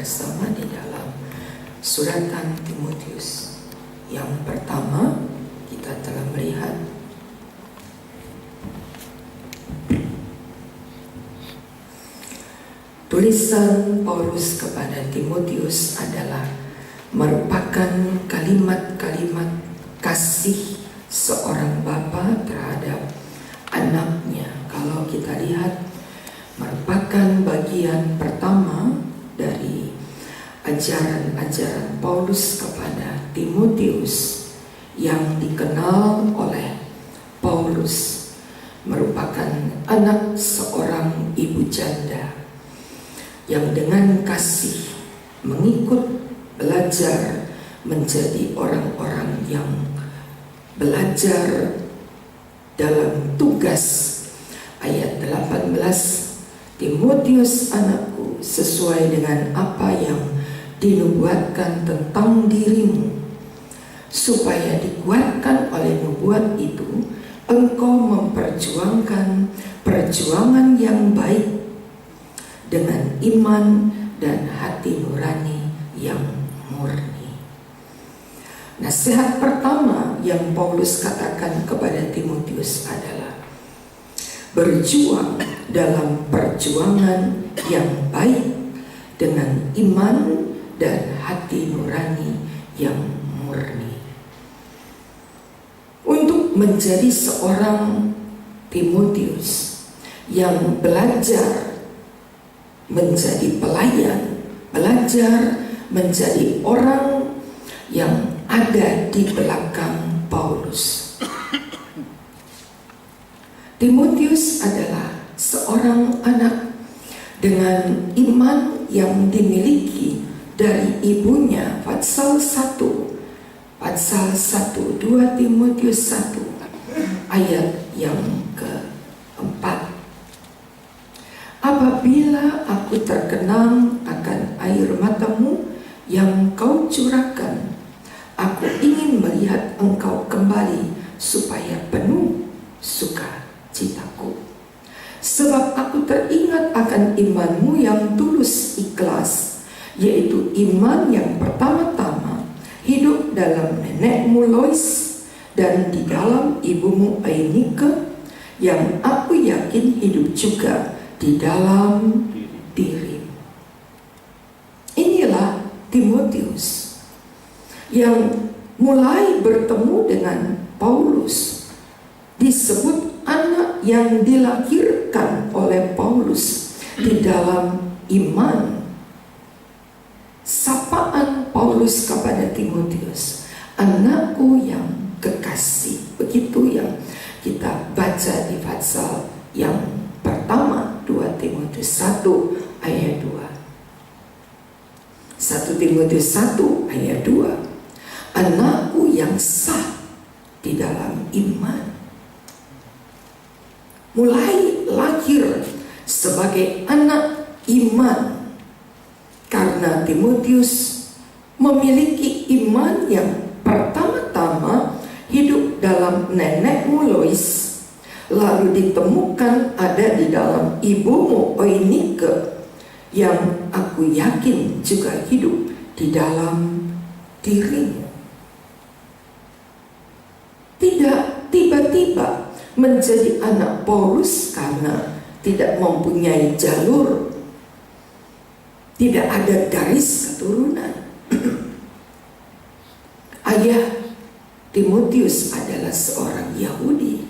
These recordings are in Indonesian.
bersama di dalam suratan Timotius. Yang pertama, kita telah melihat tulisan Paulus kepada Timotius adalah merupakan kalimat-kalimat kasih seorang bapa terhadap anaknya. Kalau kita lihat, merupakan bagian pertama dari ajaran-ajaran Paulus kepada Timotius yang dikenal oleh Paulus, merupakan anak seorang ibu janda yang dengan kasih mengikut belajar menjadi orang-orang yang belajar dalam tugas. Ayat 18, Timotius anakku, sesuai dengan apa yang dinubuatkan tentang dirimu, supaya dikuatkan oleh nubuat itu, engkau memperjuangkan perjuangan yang baik dengan iman dan hati nurani yang murni. Nasihat pertama yang Paulus katakan kepada Timotius adalah berjuang dalam perjuangan yang baik dengan iman dan hati nurani yang murni. Untuk menjadi seorang Timotius yang belajar menjadi pelayan, belajar menjadi orang yang ada di belakang Paulus. Timotius adalah seorang anak dengan iman yang dimiliki dari ibunya. Pasal 1, 2 Timotius 1 ayat yang keempat. Apabila aku terkenang akan air matamu yang kau curahkan, aku ingin melihat engkau kembali supaya penuh sukacitaku. Sebab aku teringat akan imanmu yang tulus ikhlas, yaitu iman yang pertama-tama hidup dalam nenekmu Lois dan di dalam ibumu Ainike, yang aku yakin hidup juga di dalam dirimu. Inilah Timotius yang mulai bertemu dengan Paulus, disebut anak yang dilahirkan oleh Paulus di dalam iman. Sapaan Paulus kepada Timotius, anakku yang kekasih. Begitu yang kita baca di pasal yang pertama, 2 Timotius 1 ayat 2. 1 Timotius 1 ayat 2. Anakku yang sah di dalam iman. Mulai lahir sebagai anak iman karena Timotius memiliki iman yang pertama-tama hidup dalam nenekmu Lois, lalu ditemukan ada di dalam ibumu Ainike, yang aku yakin juga hidup di dalam dirimu. Tidak tiba-tiba menjadi anak Paulus karena tidak mempunyai jalur, tidak ada garis keturunan. Ayah Timotius adalah seorang Yahudi.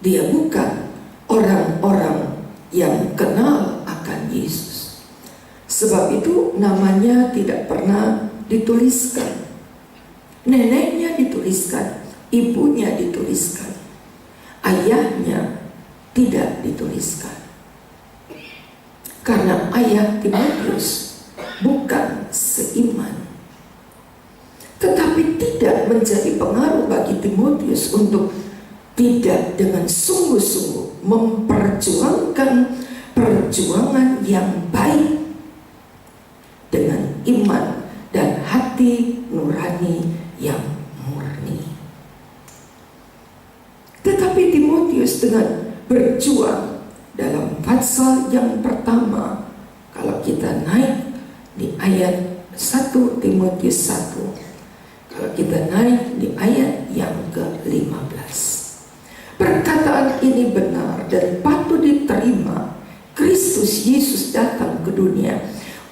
Dia bukan orang-orang yang kenal akan Yesus. Sebab itu namanya tidak pernah dituliskan. Neneknya dituliskan, ibunya dituliskan, ayahnya tidak dituliskan. Karena ayah Timotius bukan seiman. Tetapi tidak menjadi pengaruh bagi Timotius untuk tidak dengan sungguh-sungguh memperjuangkan perjuangan yang baik dengan iman dan hati nurani yang murni. Tetapi Timotius dengan berjuang dalam pasal yang pertama Kalau kita naik di ayat 1 Timotius 1, kalau kita naik di ayat yang ke-15, perkataan ini benar dan patut diterima. Kristus Yesus datang ke dunia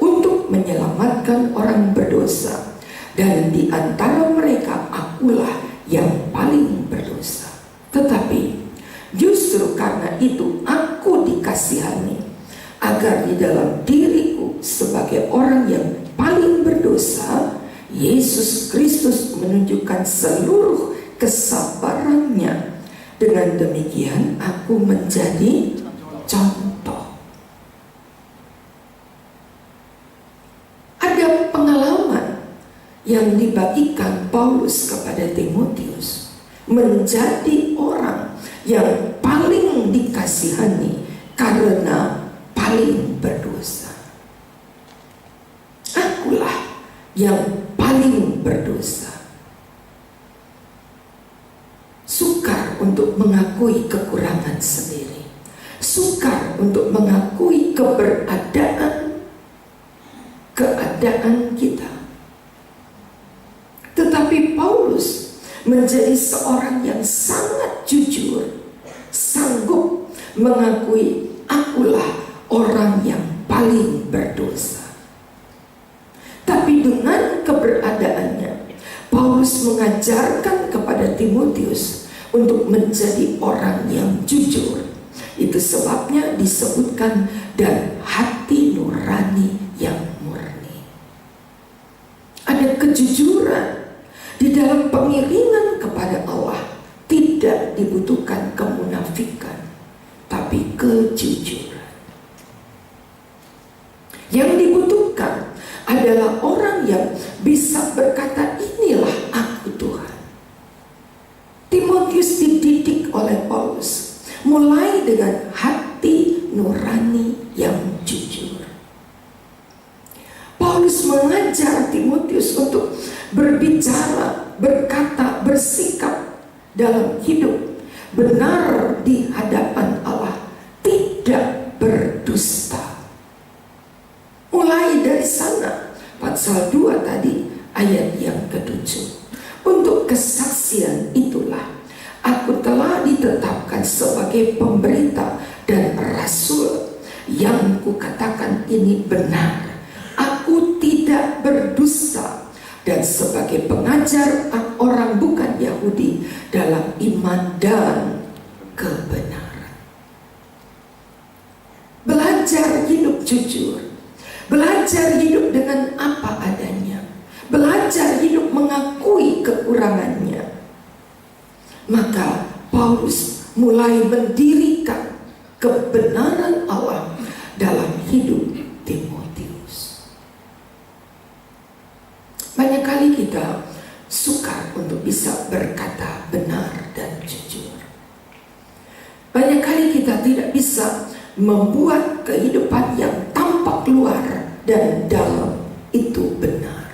untuk menyelamatkan orang berdosa, dan di antara mereka akulah yang paling berdosa. Tetapi justru karena itu aku dikasihani, agar di dalam diriku sebagai orang yang paling berdosa, Yesus Kristus menunjukkan seluruh kesabarannya. Dengan demikian aku menjadi contoh. Ada pengalaman yang dibagikan Paulus kepada Timotius, menjadi orang yang paling dikasihani karena paling berdosa. Akulah yang paling berdosa. Sukar untuk mengakui kekurangan sendiri, sukar untuk mengakui keadaan kita. Tetapi Paulus menjadi seorang yang sangat jujur, sanggup mengakui akulah orang yang paling berdosa. Tapi dengan keberadaannya, Paulus mengajarkan kepada Timotius untuk menjadi orang yang jujur. Itu sebabnya disebutkan dan hati nurani yang murni. Ada kejujuran di dalam pengiringan kepada Allah. Tidak dibutuhkan kemunafikan, tapi kejujuran. Yang dibutuhkan adalah orang yang bisa berkata, inilah aku Tuhan. Timotius dididik oleh Paulus mulai dengan hati nurani yang jujur. Paulus mengajar Timotius untuk berbicara, berkata, bersikap dalam hidup benar di hadapan Allah, tidak berdusta. Mulai dari sana, pasal 2 tadi, ayat yang ke-7. Untuk kesaksian itulah aku telah ditetapkan sebagai pemberita dan rasul. Yang kukatakan ini benar. Aku tidak berdusta, dan sebagai pengajar orang bukan Yahudi dalam iman dan kebenaran. Belajar hidup jujur, belajar hidup dengan apa adanya, belajar hidup mengakui kekurangannya. Maka Paulus mulai mendirikan kebenaran Allah dalam hidup Timotius. Banyak kali kita sukar untuk bisa berkata benar dan jujur. Banyak kali kita tidak bisa membuat kehidupan yang tampak luar dan dalam itu benar.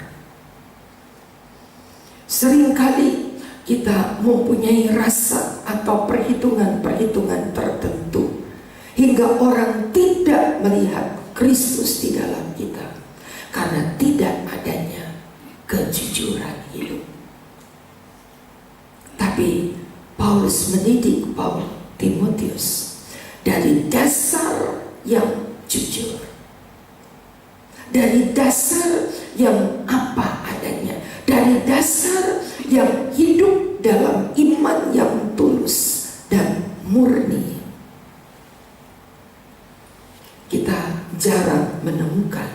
Seringkali kita mempunyai rasa atau perhitungan-perhitungan tertentu hingga orang tidak melihat Kristus di dalam kita karena tidak adanya kejujuran hidup. Tapi Paulus mendidik Timotius dari dasar yang jujur, dari dasar yang apa adanya, dari dasar yang hidup dalam iman yang tulus dan murni. Kita jarang menemukan,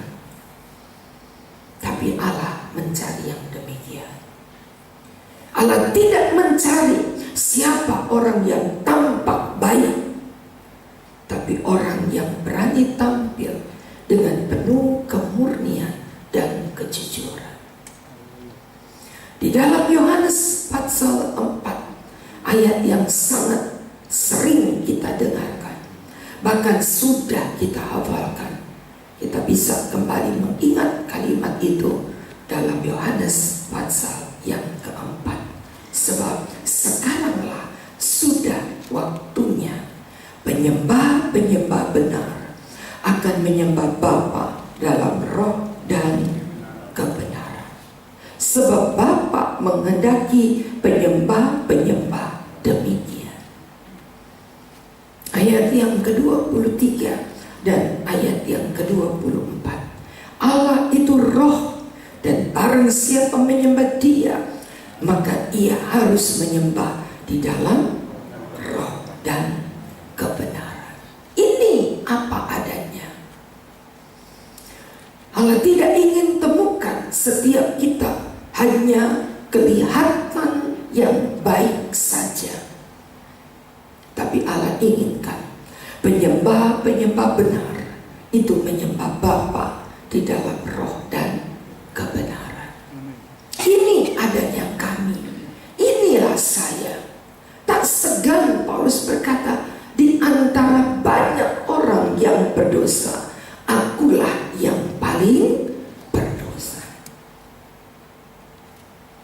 tapi Allah mencari yang demikian. Allah tidak mencari siapa orang yang tampak baik, tapi orang yang berani tampil dengan penuh kemurnian dan kejujuran. Di dalam Yohanes pasal 4, ayat yang sangat sering kita dengarkan, bahkan sudah kita hafalkan, kita bisa kembali mengingat kalimat itu dalam Yohanes pasal yang keempat. Sebab sekaranglah sudah waktunya penyembah-penyembah benar akan menyembah Bapa dalam roh dan kebenaran. Sebab Bapa menghendaki penyembah-penyembah demikian. Ayat yang ke-23 dan ayat yang ke-24. Allah itu roh, dan barang siapa menyembah Dia, maka ia harus menyembah di dalam roh dan kebenaran. Ini apa adanya. Allah tidak ingin temukan setiap kita hanya kelihatan yang baik saja, tapi Allah inginkan penyembah-penyembah benar itu menyembah Bapa di dalam roh dan kebenaran. Ini adanya kami, inilah saya. Tak segan Paulus berkata, di antara banyak orang yang berdosa, akulah yang paling berdosa.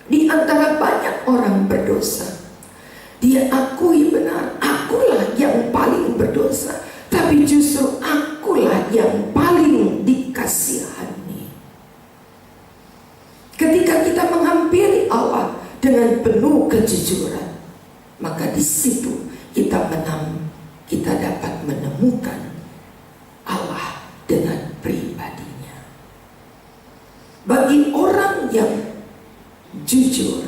Di antara banyak orang berdosa, dia akui benar, akulah yang paling berdosa, tapi justru akulah yang paling dikasihani. Ketika kita menghampiri Allah dengan penuh kejujuran, maka di situ kita dapat menemukan Allah dengan pribadinya. Bagi orang yang jujur,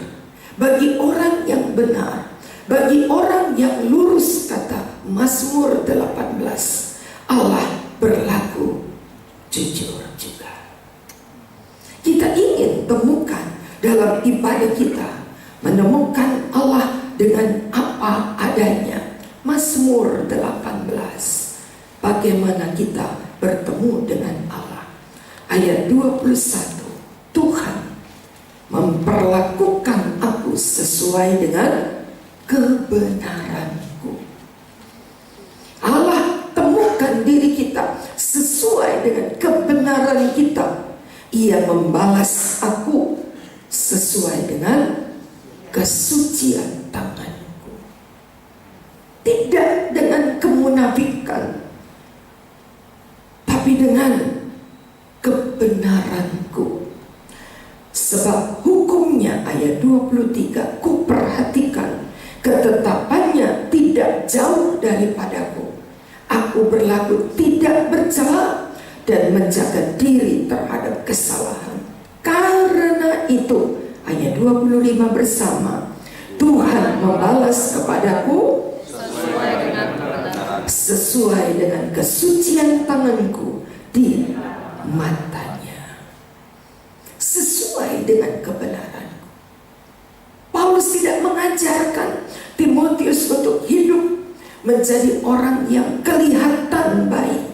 bagi orang yang benar, bagi orang yang lurus, kata Mazmur 18, Allah berlaku jujur juga. Kita ingin temukan dalam ibadah kita, menemukan Allah dengan apa adanya. Mazmur 18, bagaimana kita bertemu dengan Allah. Ayat 21, Tuhan memperlakukan aku sesuai dengan kebenaranku. Allah temukan diri kita sesuai dengan kebenaran kita. Ia membalas aku sesuai dengan kesucian tanganku, tidak dengan kemunafikan, tapi dengan kebenaranku. Sebab hukumnya, ayat 23, ku perhatikan, ketetapannya tidak jauh daripadaku. Aku berlaku tidak bercela dan menjaga diri terhadap kesalahan. Karena itu, ayat 25 bersama, Tuhan membalas kepadaku sesuai dengan kesucian tanganku di matanya, sesuai dengan kebenaranku. Paulus tidak mengajarkan Timotius untuk hidup menjadi orang yang kelihatan baik,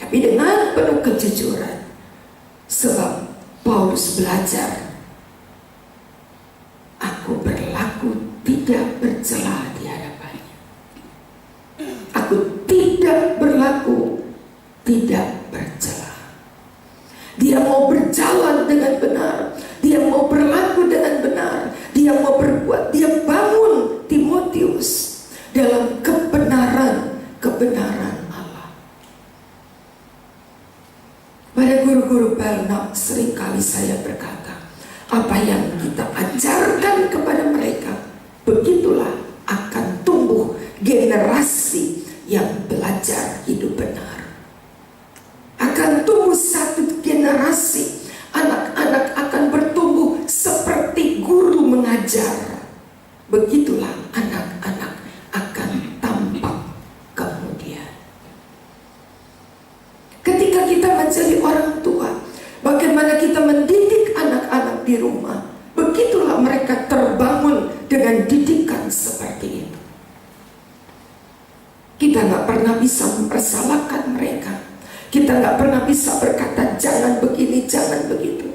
tapi dengan penuh kejujuran. Sebab Paulus belajar, aku berlaku tidak bercela di hadapannya. Aku tidak berlaku tidak bercela. Dia mau berjalan dengan benar, dia mau berlaku dengan benar, dia mau berbuat, dia bangun Timotius dalam kebenaran Allah. Pada guru-guru Barnab seringkali saya berkata, apa yang kita ajarkan kepada mereka, begitulah akan tumbuh generasi yang belajar hidup benar. Akan tumbuh satu generasi, anak-anak akan bertumbuh seperti guru mengajar. Begitulah anak-anak akan tampak kemudian. Ketika kita menjadi orang tua, bagaimana kita mendidik anak-anak di rumah, begitulah mereka terbangun dengan didikan seperti itu. Kita nggak pernah bisa mempersalahkan mereka. Kita nggak pernah bisa berkata jangan begini, jangan begitu.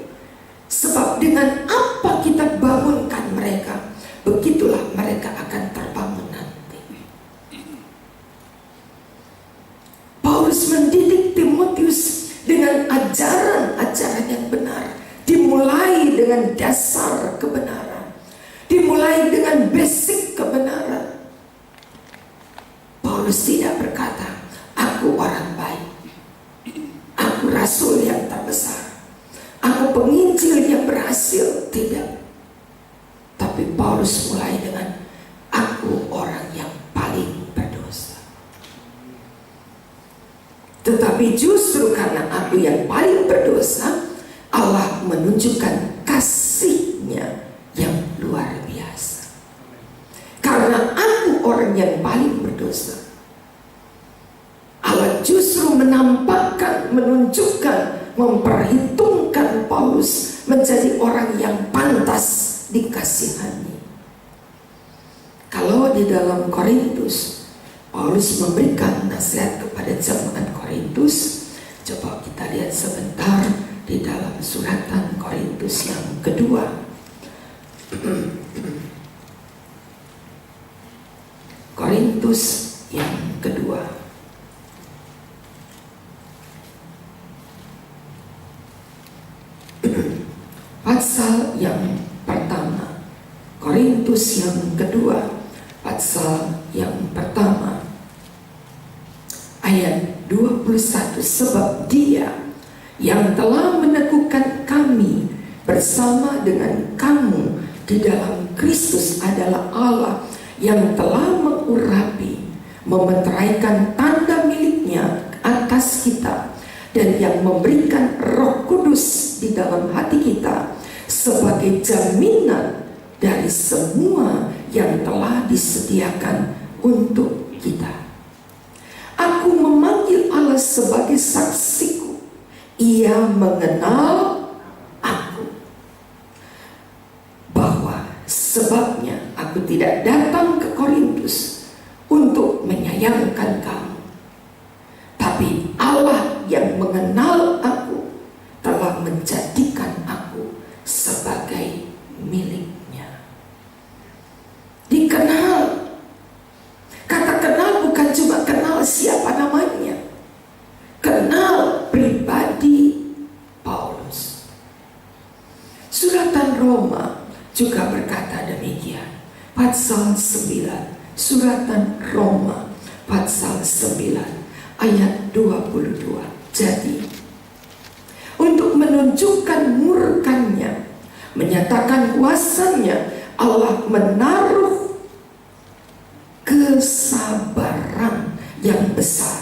Sebab dengan apa kita bangunkan mereka, begitulah mereka akan terbangun nanti. Paulus mendidik Timotius dengan ajaran-ajaran yang benar. Dimulai dengan dasar kebenaran, dimulai dengan basic kebenaran. Paulus tidak berkata, aku orang baik. rasul yang terbesar, aku penginjil yang berhasil. Tidak. Tapi Paulus mulai dengan, aku orang yang paling berdosa. Tetapi justru karena aku yang paling berdosa, Allah menunjukkan kasih-Nya yang luar biasa. Karena aku orang yang paling berdosa, Allah justru menampakkan, menunjukkan, memperhitungkan Paulus menjadi orang yang pantas dikasihani. Kalau di dalam Korintus, Paulus memberikan nasihat kepada jemaat Korintus. Coba kita lihat sebentar di dalam suratan Korintus yang kedua. Korintus yang kedua. Pasal yang pertama. Korintus yang kedua, pasal yang pertama, ayat 21. Sebab Dia yang telah meneguhkan kami bersama dengan kamu di dalam Kristus adalah Allah yang telah mengurapi, memeteraikan tanda miliknya atas kita, dan yang memberikan Roh Kudus di dalam hati kita sebagai jaminan dari semua yang telah disediakan untuk kita. Aku memanggil Allah sebagai saksiku. Ia mengenal aku, bahwa sebabnya aku tidak datang ke Korintus untuk menyayangkan kamu. Tapi Allah yang mengenal aku telah menjadikan aku sebagai miliknya. Dikenal. Kata kenal bukan cuma kenal siapa namanya, kenal pribadi Paulus. Suratan Roma juga berkata demikian. Pasal 9, suratan Roma pasal 9 ayat 22. Jadi untuk menunjukkan murkanya, menyatakan kuasanya, Allah menaruh kesabaran yang besar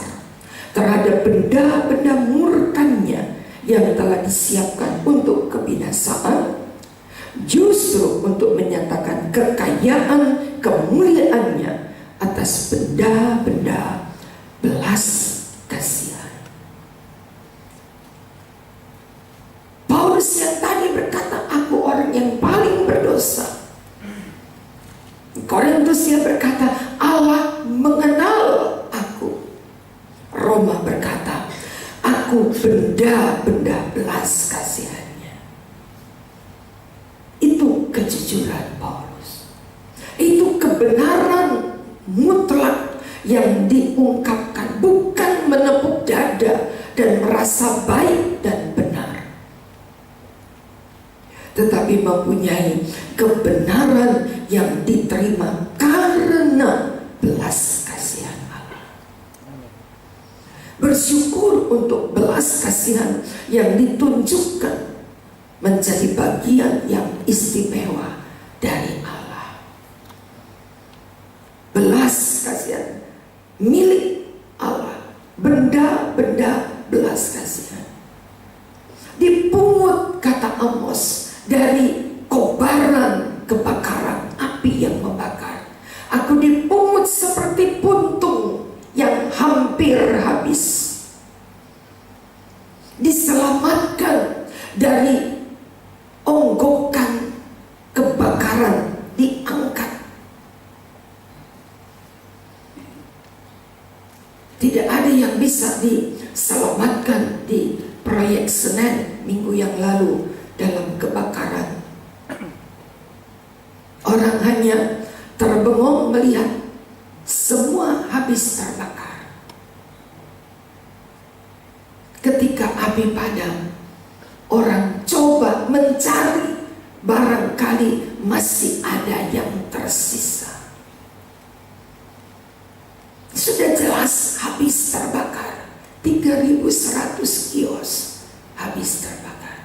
terhadap benda-benda murkanya yang telah disiapkan untuk kebinasaan, justru untuk menyatakan kekayaan kemuliaannya atas benda-benda belas kasihan. Paulus yang tadi berkata, aku orang yang paling berdosa. Korintus yang berkata, Allah mengenal aku. Roma berkata, aku benda-benda belas kasihannya. Itu kejujuran Paulus. Itu kebenaran mutlak yang diungkapkan, bukan menepuk dada dan merasa baik dan benar, tetapi mempunyai kebenaran yang diterima karena belas kasihan Allah. Bersyukur untuk belas kasihan yang ditunjukkan menjadi bagian yang istimewa dari Allah. Belas kasihan milik Allah, benda-benda belas kasihan. Dipungut, kata Amos, dari kobaran kebakaran, api yang membakar. Aku dipungut seperti puntung yang hampir habis. Diselamatkan dari onggokan kebakaran, diangkat. Tidak ada yang bisa diselamatkan di proyek Senen minggu yang lalu dalam kebakaran. Orang hanya terbengong melihat semua habis terbakar. Ketika api padam, orang coba mencari, barangkali masih ada yang tersisa. Sudah jelas habis terbakar. 3.100 kios. habis terbakar.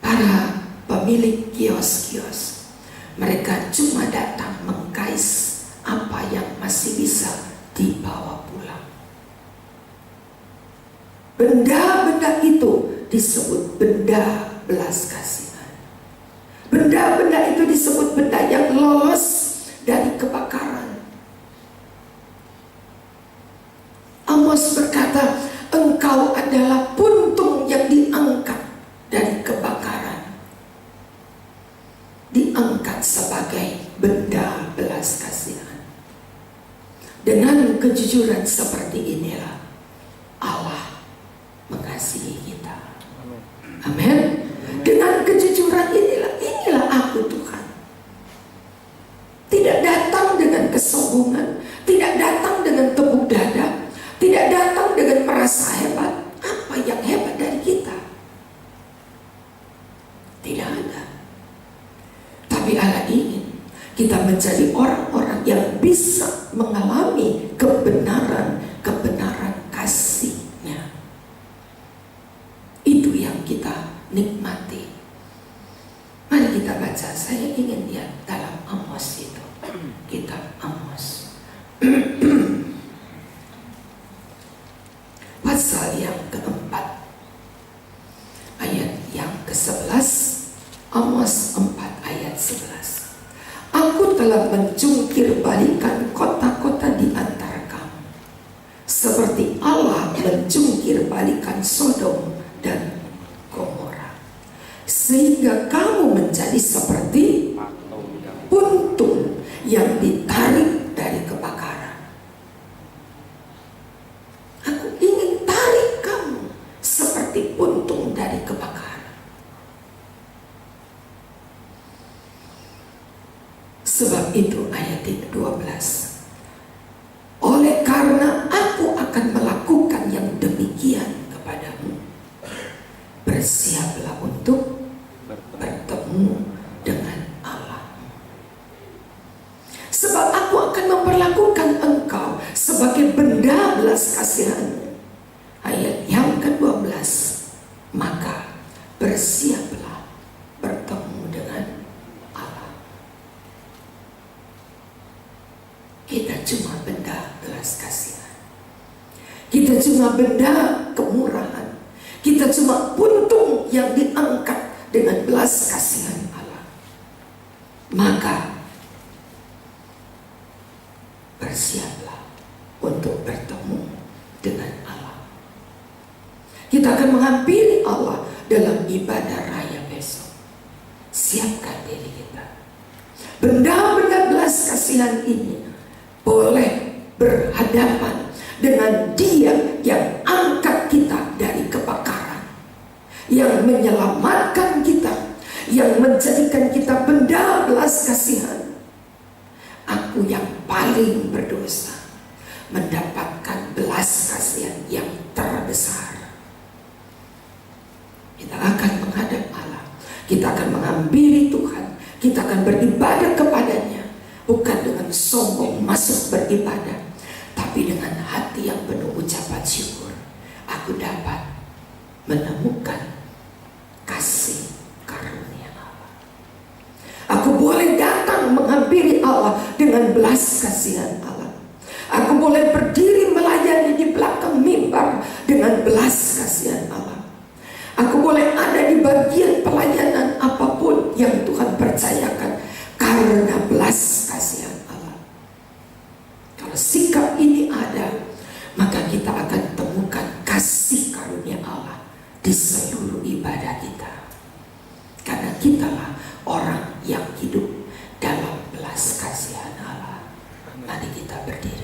Para pemilik kios-kios, mereka cuma datang mengkais apa yang masih bisa dibawa pulang. Benda-benda itu disebut benda belas kasihan. Benda-benda itu disebut benda yang lolos dari kebakaran. Amos berkata, engkau adalah puntung yang diangkat dari kebakaran, diangkat sebagai benda belas kasihan. Dengan kejujuran seperti inilah Allah mengasihi kita. Amin. Dengan kejujuran inilah aku Tuhan. Tidak datang dengan kesombongan, tidak datang dengan tepuk dada, tidak datang dengan merasa hebat. Apa yang hebat dari kita? Tidak ada. Tapi Allah ingin kita menjadi orang-orang yang bisa mengalami kebenaran kasih-Nya. Itu yang kita nikmati. Mari kita baca. Saya ingin lihat dalam Amos itu. Kitab Amos. Pasal yang keempat, ayat yang ke-11. Amos 4 ayat 11. Aku telah menjungkir balikan kota-kota di antara kamu, seperti Allah menjungkir balikan Sodom dan Gomora, sehingga kamu menjadi seperti puntung yang ditarik dari kebakaran. Aku ingin tarik kamu seperti puntung dari kebakaran. Sebab itu ayat 12. Oleh karena aku akan melakukan yang demikian kepadamu, bersiaplah untuk bertemu dengan Allah. Sebab aku akan memperlakukan engkau sebagai benda belas kasihan. Ayat yang ke-12. Maka bersiaplah bertemu dengan Allah. Kita cuma benda belas kasihan. Kita cuma benda kemurahan. Kita cuma puntung yang diangkat dengan belas kasihan Allah. Maka bersiaplah untuk bertemu dengan Allah. Kita akan menghampiri Allah dalam ibadah raya besok. Siapkan diri kita. Benda-benda belas kasihan ini boleh berhadapan dengan Dia yang angkat kita dari kebakaran, yang menyelamatkan kita, yang menjadikan kita benda belas kasihan. Aku yang paling berdosa mendapatkan belas kasihan yang terbesar. Kita akan menghadap Allah, kita akan menghampiri Tuhan, kita akan beribadah kepadanya, bukan dengan sombong masuk beribadah, tapi dengan hati yang penuh ucapan syukur. Aku dapat menemukan kasih karunia Allah. Aku boleh datang menghampiri Allah dengan belas kasihan Allah. Aku boleh berdiri melayani di belakang mimbar dengan belas kasihan Allah. Aku boleh ada di bagian pelayanan apapun yang Tuhan percayakan karena belas kasihan Allah. Kalau sikap ini ada, maka kita akan temukan kasih karunia Allah di seluruh ibadah kita. Karena kitalah orang yang hidup dalam belas kasihan Allah. Mari kita berdiri.